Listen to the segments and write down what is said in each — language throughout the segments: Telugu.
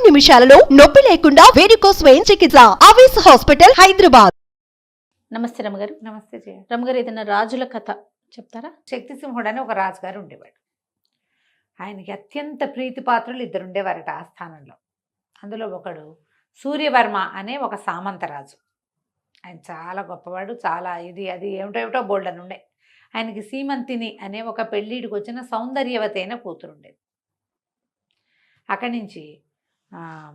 నిమిషాలలో నొప్పి లేకుండా వేడికోస్ స్వయం చికిత్స. ఆవేశ హాస్పిటల్, హైదరాబాద్. నమస్తే రమగారు. నమస్తే జయ. రమగారు, ఏదైనా రాజుల కథ చెప్తారా? శక్తిసింహుడు అని ఒక రాజుగారు ఉండేవాడు. ఆయనకి అత్యంత ప్రీతిపాత్రులు ఇద్దరు ఉండేవారట ఆ స్థానంలో. అందులో ఒకడు సూర్యవర్మ అనే ఒక సామంతరాజు. ఆయన చాలా గొప్పవాడు, చాలా ఇది అది ఏమిటో బోల్డ్ అని ఉండే. ఆయనకి సీమంతిని అనే ఒక పెళ్ళిడికి వచ్చిన సౌందర్యవతి అయిన కూతురు ఉండేది. అక్కడి నుంచి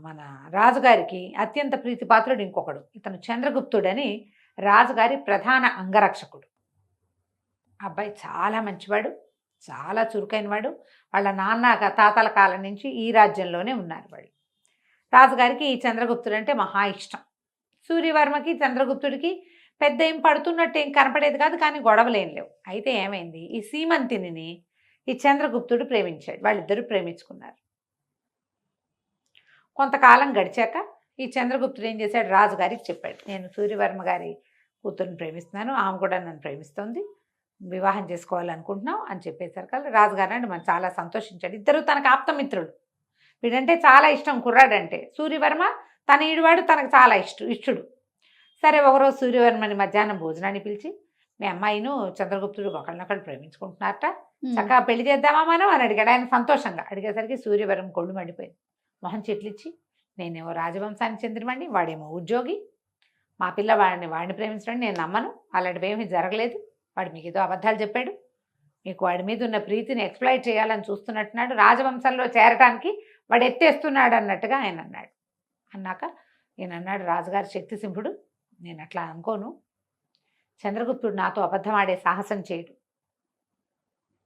మన రాజుగారికి అత్యంత ప్రీతిపాత్రుడు ఇంకొకడు, ఇతను చంద్రగుప్తుడని రాజుగారి ప్రధాన అంగరక్షకుడు. అబ్బాయి చాలా మంచివాడు, చాలా చురుకైనవాడు. వాళ్ళ నాన్న తాతల కాలం నుంచి ఈ రాజ్యంలోనే ఉన్నారు వాళ్ళు. రాజుగారికి ఈ చంద్రగుప్తుడు అంటే మహా ఇష్టం. సూర్యవర్మకి చంద్రగుప్తుడికి పెద్ద ఏం పడుతున్నట్టు ఏం కనపడేది కాదు, కానీ గొడవలేం లేవు. అయితే ఏమైంది, ఈ సీమంతిని ఈ చంద్రగుప్తుడు ప్రేమించాడు. వాళ్ళిద్దరూ ప్రేమించుకున్నారు. కొంతకాలం గడిచాక ఈ చంద్రగుప్తుడు ఏం చేశాడు, రాజుగారికి చెప్పాడు, నేను సూర్యవర్మ గారి కూతురుని ప్రేమిస్తున్నాను, ఆమె కూడా నన్ను ప్రేమిస్తోంది, వివాహం చేసుకోవాలనుకుంటున్నాం అని చెప్పేసరికి రాజుగారు అంటే మనం చాలా సంతోషించాడు. ఇద్దరు తనకు ఆప్తమిత్రుడు. వీడంటే చాలా ఇష్టం కుర్రాడంటే. సూర్యవర్మ తన ఈడువాడు, తనకు చాలా ఇష్టడు. సరే, ఒకరోజు సూర్యవర్మని మధ్యాహ్నం భోజనాన్ని పిలిచి, మీ అమ్మాయిను చంద్రగుప్తుడు ఒకళ్ళనొకళ్ళు ప్రేమించుకుంటున్నారట, చక్కగా పెళ్లి చేద్దామా మనం అని అడిగాడు. ఆయన సంతోషంగా అడిగేసరికి సూర్యవర్మ కొళ్ళు మండిపోయింది. మొహం చెట్లిచ్చి, నేనేమో రాజవంశానికి చెందినవాడిని, వాడేమో ఉద్యోగి, మా పిల్ల వాడిని ప్రేమించడం నేను నమ్మను, అలాంటివేమీ జరగలేదు, వాడు మీకు ఏదో అబద్ధాలు చెప్పాడు, మీకు వాడి మీద ఉన్న ప్రీతిని ఎక్స్ప్లాయిట్ చేయాలని చూస్తున్నట్టున్నాడు, రాజవంశంలో చేరటానికి వాడు ఎత్తేస్తున్నాడు అన్నట్టుగా ఆయన అన్నాడు. అన్నాక ఈయన అన్నాడు, రాజుగారి శక్తిసింహుడు, నేను అట్లా అనుకోను, చంద్రగుప్తుడు నాతో అబద్ధం ఆడే సాహసం చేయడు,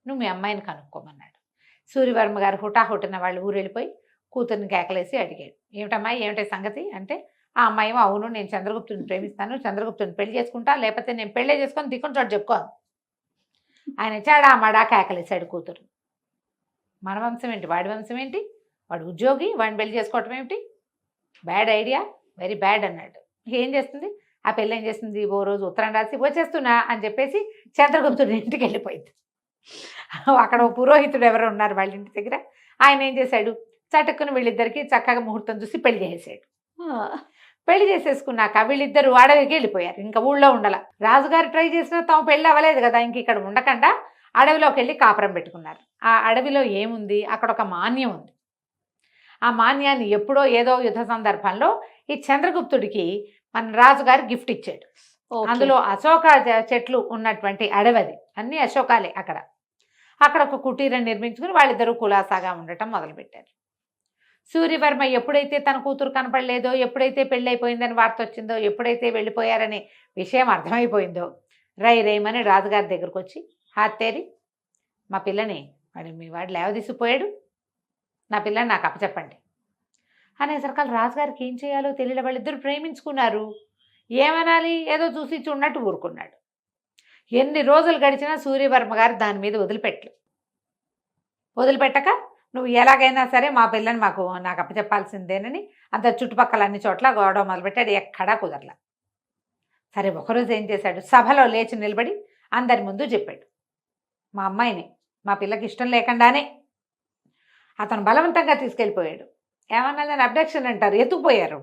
నువ్వు మీ అమ్మాయిని కనుక్కోమన్నాడు. సూర్యవర్మ గారు హుటాహుటిన వాళ్ళు ఊరు వెళ్ళిపోయి కూతుర్ని కేకలేసి అడిగాడు, ఏమిటమ్మాయి ఏమిటి సంగతి అంటే, ఆ అమ్మాయి అవును, నేను చంద్రగుప్తుని ప్రేమిస్తాను, చంద్రగుప్తుని పెళ్లి చేసుకుంటా, లేకపోతే నేను పెళ్ళే చేసుకొని దిక్కుని చోటు చెప్పుకోను. ఆయన చాడా మడా కేకలేసాడు కూతురు. మన వంశం ఏంటి, వాడి వంశం ఏంటి, వాడు ఉద్యోగి, వాడిని పెళ్లి చేసుకోవటం ఏమిటి, బ్యాడ్ ఐడియా, వెరీ బ్యాడ్ అన్నాడు. ఏం చేస్తుంది ఆ పెళ్ళి, ఏం చేస్తుంది, ఓ రోజు ఉత్తరం రాసి వచ్చేస్తున్నా అని చెప్పేసి చంద్రగుప్తుడి ఇంటికి వెళ్ళిపోయింది. అక్కడ ఓ పురోహితుడు ఎవరో ఉన్నారు వాళ్ళ ఇంటి దగ్గర. ఆయన ఏం చేశాడు, చటుక్కుని వీళ్ళిద్దరికి చక్కగా ముహూర్తం చూసి పెళ్లి చేసేసాడు. పెళ్లి చేసేసుకున్నాక వీళ్ళిద్దరు అడవికి వెళ్ళిపోయారు, ఇంకా ఊళ్ళో ఉండాల. రాజుగారు ట్రై చేసినా తాము పెళ్ళి అవ్వలేదు కదా, ఇంక ఇక్కడ ఉండకుండా అడవిలోకి వెళ్ళి కాపురం పెట్టుకున్నారు. ఆ అడవిలో ఏముంది, అక్కడ ఒక మాన్యం ఉంది. ఆ మాన్యాన్ని ఎప్పుడో ఏదో యుద్ధ సందర్భంలో ఈ చంద్రగుప్తుడికి మన రాజుగారు గిఫ్ట్ ఇచ్చాడు. అందులో అశోక చెట్లు ఉన్నటువంటి అడవి, అది అన్ని అశోకాలే. అక్కడ ఒక కుటీరం నిర్మించుకుని వాళ్ళిద్దరూ కులాసాగా ఉండటం మొదలుపెట్టారు. సూర్యవర్మ ఎప్పుడైతే తన కూతురు కనపడలేదో, ఎప్పుడైతే పెళ్ళైపోయిందని వార్త వచ్చిందో, ఎప్పుడైతే వెళ్ళిపోయారనే విషయం అర్థమైపోయిందో, రేమని రాజుగారి దగ్గరకు వచ్చి, హాత్తేరి మా పిల్లని మీ వాడు లేవదీసిపోయాడు, నా పిల్లని నాకు అప్పచెప్పండి అనేసరికి రాజుగారికి ఏం చేయాలో తెలియదు. వాళ్ళిద్దరు ప్రేమించుకున్నారు, ఏమనాలి, ఏదో చూసి చూడనట్టు ఊరుకున్నాడు. ఎన్ని రోజులు గడిచినా సూర్యవర్మ గారు దాని మీద వదిలిపెట్టక నువ్వు ఎలాగైనా సరే మా పిల్లని నాకు అప్పచెప్పాల్సిందేనని అంత చుట్టుపక్కల అన్ని చోట్ల గొడవ మొదలుపెట్టాడు. ఎక్కడా కుదరలా. సరే, ఒకరోజు ఏం చేశాడు, సభలో లేచి నిలబడి అందరి ముందు చెప్పాడు, మా అమ్మాయిని మా పిల్లకి ఇష్టం లేకుండానే అతను బలవంతంగా తీసుకెళ్ళిపోయాడు. ఏమన్నదని అబ్డక్షన్ అంటారు, ఎత్తుకుపోయారు,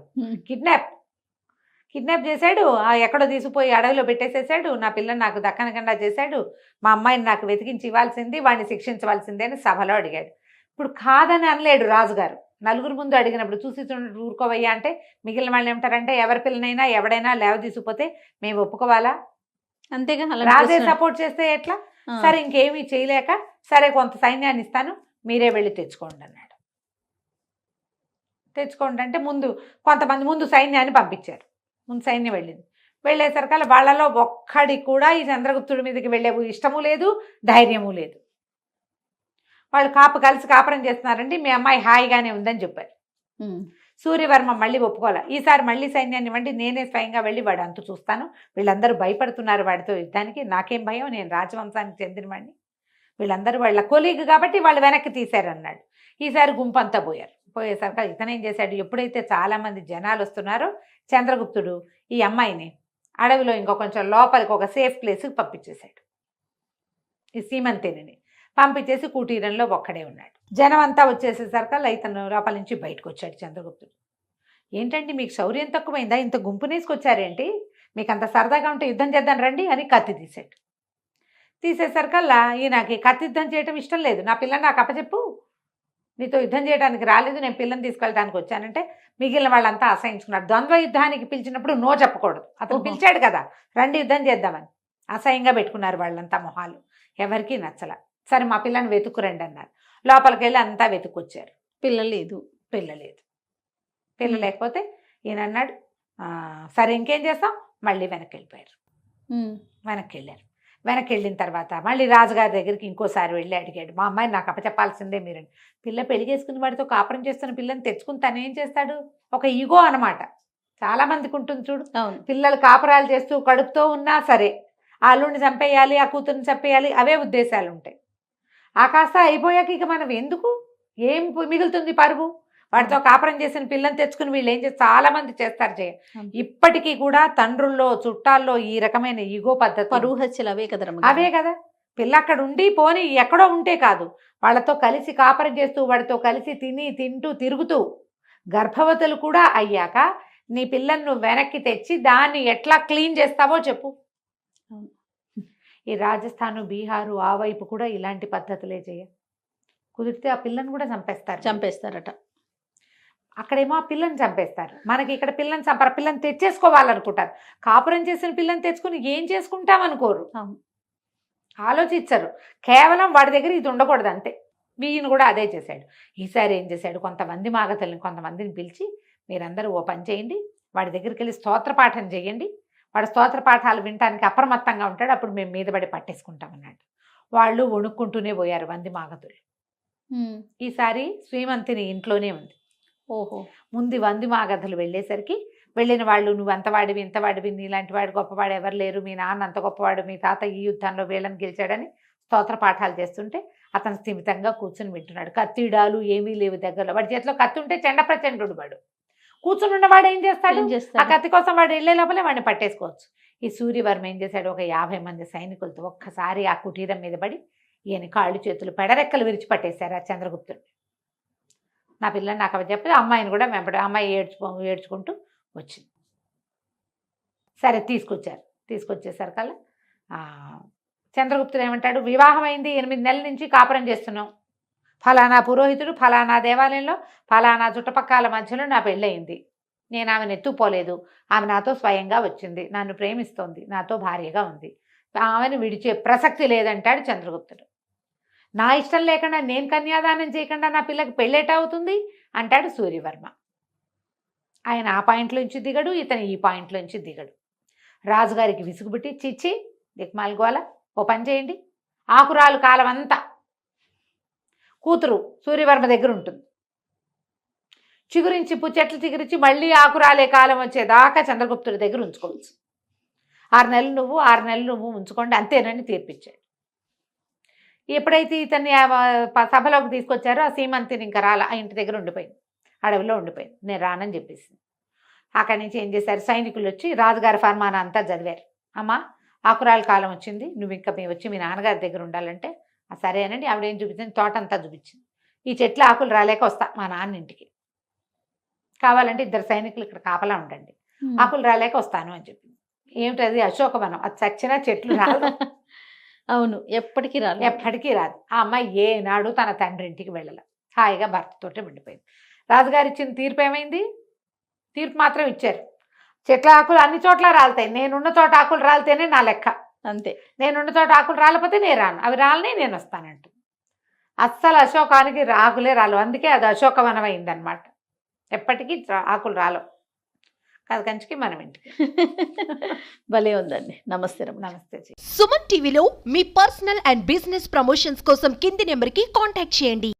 కిడ్నాప్ చేశాడు, ఎక్కడో తీసుకుపోయి అడవిలో పెట్టేసేసాడు, నా పిల్లని నాకు దక్కనకుండా చేశాడు, మా అమ్మాయిని నాకు వెతికించి ఇవ్వాల్సింది, వాడిని శిక్షించవలసిందే అని సభలో అడిగాడు. ఇప్పుడు కాదని అనలేడు రాజుగారు. నలుగురు ముందు అడిగినప్పుడు చూసి ఊరుకోవయ్యా అంటే మిగిలిన వాళ్ళు ఏమంటారంటే, ఎవరి పిల్లనైనా ఎవడైనా లేవ తీసుకుపోతే మేము ఒప్పుకోవాలా, అంతేగా, రాజే సపోర్ట్ చేస్తే ఎట్లా, సరే ఇంకేమీ చేయలేక, సరే కొంత సైన్యాన్ని ఇస్తాను, మీరే వెళ్ళి తెచ్చుకోండి అన్నాడు. తెచ్చుకోండి అంటే కొంతమంది ముందు సైన్యాన్ని పంపించారు. ముందు సైన్యం వెళ్ళింది. వెళ్ళేసరికి వాళ్ళలో ఒక్కడి కూడా ఈ చంద్రగుప్తుడి మీదకి వెళ్ళే ఇష్టము లేదు, ధైర్యము లేదు. వాళ్ళు కలిసి కాపురం చేస్తున్నారండి, మీ అమ్మాయి హాయిగానే ఉందని చెప్పారు. సూర్యవర్మ మళ్ళీ ఒప్పుకోవాలి. ఈసారి మళ్ళీ సైన్యాన్ని ఇవ్వండి, నేనే స్వయంగా వెళ్ళి వాడు అంతు చూస్తాను, వీళ్ళందరూ భయపడుతున్నారు వాడితో యుద్ధానికి, నాకేం భయం, నేను రాజవంశానికి చెందిన వాడిని, వీళ్ళందరూ వాళ్ళ కొలీగ్ కాబట్టి వాళ్ళు వెనక్కి తీశారన్నాడు. ఈసారి గుంపంతా పోయేసరికి ఇతనేం చేశాడు, ఎప్పుడైతే చాలామంది జనాలు వస్తున్నారో చంద్రగుప్తుడు ఈ అమ్మాయిని అడవిలో ఇంకో కొంచెం లోపలికి ఒక సేఫ్ ప్లేస్కి పంపించేశాడు. ఈ సీమంతిని పంపించేసి కుటీరంలో ఒక్కడే ఉన్నాడు. జనం అంతా వచ్చేసేసరికల్లా ఇతను లోపల నుంచి బయటకు వచ్చాడు చంద్రగుప్తుడు. ఏంటండి మీకు శౌర్యం తక్కువైందా, ఇంత గుంపునేసుకొచ్చారేంటి, మీకు అంత సరదాగా ఉంటే యుద్ధం చేద్దాం రండి అని కత్తి తీసాడు. తీసేసరికల్లా ఈయనకి కత్తి యుద్ధం చేయడం ఇష్టం లేదు. నా పిల్లని నాకు అప్పచెప్పు, నీతో యుద్ధం చేయడానికి రాలేదు, నేను పిల్లని తీసుకెళ్ళడానికి వచ్చానంటే మిగిలిన వాళ్ళంతా అసహించుకున్నారు. ద్వంద్వ యుద్ధానికి పిలిచినప్పుడు నో చెప్పకూడదు. అతను పిలిచాడు కదా రండి యుద్ధం చేద్దామని. అసహ్యంగా పెట్టుకున్నారు వాళ్ళంతా మొహాలు, ఎవరికీ నచ్చల. సరే మా పిల్లని వెతుక్కురండి అన్నారు. లోపలికి వెళ్ళి అంతా వెతుక్కొచ్చారు. పిల్ల లేదు. పిల్ల లేకపోతే ఈయన అన్నాడు సరే ఇంకేం చేస్తాం, మళ్ళీ వెనక్కి వెళ్ళిపోయారు. వెనక్కి వెళ్ళిన తర్వాత మళ్ళీ రాజుగారి దగ్గరికి ఇంకోసారి వెళ్ళి అడిగాడు, మా అమ్మాయిని నాకు అప్పచెప్పాల్సిందే మీరండి. పిల్ల పెళ్లి చేసుకుని వాడితో కాపురం చేస్తున్న పిల్లని తెచ్చుకుని తను ఏం చేస్తాడు, ఒక ఈగో అనమాట. చాలా మందికి ఉంటుంది చూడు, పిల్లలు కాపురాలు చేస్తూ కడుపుతో ఉన్నా సరే ఆ అల్లుడిని చంపేయాలి, ఆ కూతుర్ని చంపేయాలి, అవే ఉద్దేశాలు ఉంటాయి. ఆ కాస్త అయిపోయాక ఇక మనం ఎందుకు, ఏం మిగులుతుంది పరువు, వాడితో కాపురం చేసిన పిల్లని తెచ్చుకుని వీళ్ళు ఏం చేస్తారు, చాలా మంది చేస్తారు ఇప్పటికీ కూడా తండ్రుల్లో చుట్టాల్లో ఈ రకమైన ఈగో పద్ధతి, పరువు హత్యలు అవే కదా. అవే కదా. పిల్ల అక్కడ ఉండి పోని ఎక్కడో ఉంటే కాదు, వాళ్ళతో కలిసి కాపురం చేస్తూ వాడితో కలిసి తింటూ తిరుగుతూ గర్భవతులు కూడా అయ్యాక నీ పిల్లని నువ్వు వెనక్కి తెచ్చి దాన్ని ఎట్లా క్లీన్ చేస్తావో చెప్పు. ఈ రాజస్థాను, బీహారు ఆ వైపు కూడా ఇలాంటి పద్ధతులే కుదిరితే ఆ పిల్లని కూడా చంపేస్తారట. అక్కడేమో ఆ పిల్లని చంపేస్తారు, మనకి ఇక్కడ పిల్లని చంపారు, పిల్లని తెచ్చేసుకోవాలనుకుంటారు. కాపురం చేసిన పిల్లని తెచ్చుకుని ఏం చేసుకుంటాం అనుకోరు, ఆలోచించరు. కేవలం వాడి దగ్గర ఇది ఉండకూడదు అంతే. ఈయన కూడా అదే చేశాడు. ఈసారి ఏం చేశాడు, కొంతమంది మాగతల్ని కొంతమందిని పిలిచి మీరందరూ ఓ పని చేయండి, వాడి దగ్గరికి వెళ్ళి స్తోత్ర పాఠం చేయండి, వాడు స్తోత్ర పాఠాలు వినటానికి అప్రమత్తంగా ఉంటాడు, అప్పుడు మేము మీద పడి పట్టేసుకుంటామన్నాడు. వాళ్ళు వణుక్కుంటూనే పోయారు వంది మాగతులు. ఈసారి శ్రీమంతిని ఇంట్లోనే ఉంది. ఓహో, ముందు వంది మాగధులు వెళ్ళేసరికి వెళ్ళిన వాళ్ళు నువ్వు అంతవాడివి ఇంతవాడివి, నీలాంటి వాడు గొప్పవాడు ఎవరు లేరు, మీ నాన్న అంత గొప్పవాడు, మీ తాత ఈ యుద్ధంలో వీళ్ళని గెలిచాడని స్తోత్ర పాఠాలు చేస్తుంటే అతను స్థిమితంగా కూర్చుని వింటున్నాడు. కత్తిడాలు ఏమీ లేవు దగ్గరలో, వాడి చేతిలో కత్తి ఉంటే చెండ ప్రచండు వాడు. కూర్చుని ఉన్నవాడు ఏం చేస్తాడు, ఆ కత్తి కోసం వాడు వెళ్ళే లోపలే వాడిని పట్టేసుకోవచ్చు. ఈ సూర్యవర్మ ఏం చేశాడు, ఒక 50 మంది సైనికులతో ఒక్కసారి ఆ కుటీరం మీద పడి ఈయన కాళ్ళు చేతులు పెడరెక్కలు విరిచి పట్టేశారు ఆ చంద్రగుప్తుడు. నా పిల్లని నాకు అవి చెప్పి అమ్మాయిని కూడా వెంబడి, అమ్మాయి ఏడ్చుకుంటూ వచ్చింది. సరే తీసుకొచ్చేసరికల్లా చంద్రగుప్తుడు ఏమంటాడు, వివాహం అయింది 8 నెలల నుంచి కాపురం చేస్తున్నాం, ఫలానా పురోహితుడు ఫలానా దేవాలయంలో ఫలానా చుట్టుపక్కల మధ్యలో నా పెళ్ళయింది, నేను ఆమెను ఎత్తుపోలేదు, ఆమె నాతో స్వయంగా వచ్చింది, నన్ను ప్రేమిస్తోంది, నాతో భార్యగా ఉంది, ఆమెను విడిచే ప్రసక్తి లేదంటాడు చంద్రగుప్తుడు. నా ఇష్టం లేకుండా నేను కన్యాదానం చేయకుండా నా పిల్లకి పెళ్ళేట అవుతుంది అంటాడు సూర్యవర్మ. ఆయన ఆ పాయింట్లోంచి దిగడు, ఇతను ఈ పాయింట్లోంచి దిగడు. రాజుగారికి విసుగుబుట్టి చిచ్చి దిక్మాల్గోల, ఓ పని చేయండి, ఆకురాలు కాలం అంతా కూతురు సూర్యవర్మ దగ్గర ఉంటుంది, చిగురించి చెట్లు చిగురించి మళ్ళీ ఆకురాలే కాలం వచ్చేదాకా చంద్రగుప్తుడి దగ్గర ఉంచుకోవచ్చు. 6 నెలలు నువ్వు 6 నెలలు నువ్వు ఉంచుకోండి అంతేనని తీర్పిచ్చాడు. ఎప్పుడైతే ఇతన్ని సభలోకి తీసుకొచ్చారో ఆ సీమంతిని ఇంకా రాల, ఆ ఇంటి దగ్గర ఉండిపోయింది, అడవిలో ఉండిపోయింది, నేను రానని చెప్పేసింది. అక్కడి నుంచి ఏం చేశారు, సైనికులు వచ్చి రాజుగారి ఫర్మానా అంతా చదివారు. అమ్మా ఆకురాల కాలం వచ్చింది, నువ్వు ఇంకా వచ్చి మీ నాన్నగారి దగ్గర ఉండాలంటే సరే అనండి. ఆవిడ ఏం చూపించింది, తోట అంతా చూపించింది. ఈ చెట్ల ఆకులు రాలేక వస్తా మా నాన్న ఇంటికి, కావాలంటే 2 సైనికులు ఇక్కడ కాపలా ఉండండి, ఆకులు రాలేక వస్తాను అని చెప్పింది. ఏమిటది, అశోకవనం, అది చచ్చినా చెట్లు రాదు. అవును, ఎప్పటికీ రాదు. ఆ అమ్మాయి ఏనాడు తన తండ్రి ఇంటికి వెళ్ళాల, హాయిగా భర్తతోటే ఉండిపోయింది. రాజుగారు ఇచ్చిన తీర్పు ఏమైంది, తీర్పు మాత్రం ఇచ్చారు, చెట్ల ఆకులు అన్ని చోట్ల రాలుతాయి, నేనున్న చోట ఆకులు రాలితేనే నా లెక్క, అంతే, నేనున్న చోట ఆకులు రాలిపోతే నేను రాను, అవి రాలని నేను వస్తానంటూ. అస్సలు అశోకానికి ఆకులే రాలు, అందుకే అది అశోకవనం అయిందనమాట. ఎప్పటికీ ఆకులు రాలవు, కాదు కంచికి మనం ఇంటికి. భలే ఉందండి. నమస్తే. నమస్తే. సుమన్ టీవీలో మీ పర్సనల్ అండ్ బిజినెస్ ప్రమోషన్స్ కోసం కింది నెంబర్కి కాంటాక్ట్ చేయండి.